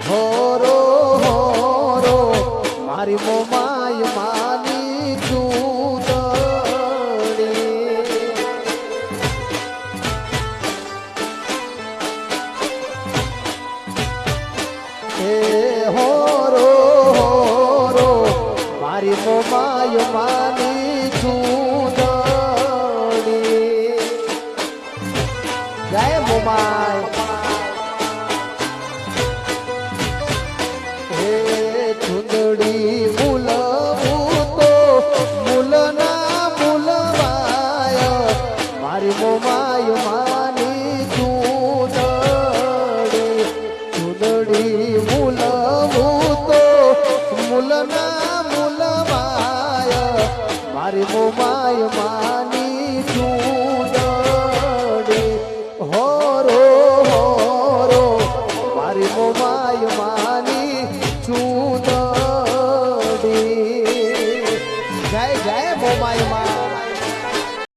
હોરો હોરો મારી મોમાય માની ચૂંદડી હે હોરો હોરો મારી મોમાય માની ચૂંદડી જય મોમાય ચૂંદડી મૂલવું તો મૂલના મૂલવાય મારી મોમાય માની ચૂંદડી ચૂંદડી મૂલવું તો મૂલના મૂલવાય મારી મોમાય માની ચૂંદડી હોરો હોરો મારી મોમાય માની ચૂંદડી જય જય મોમાય માં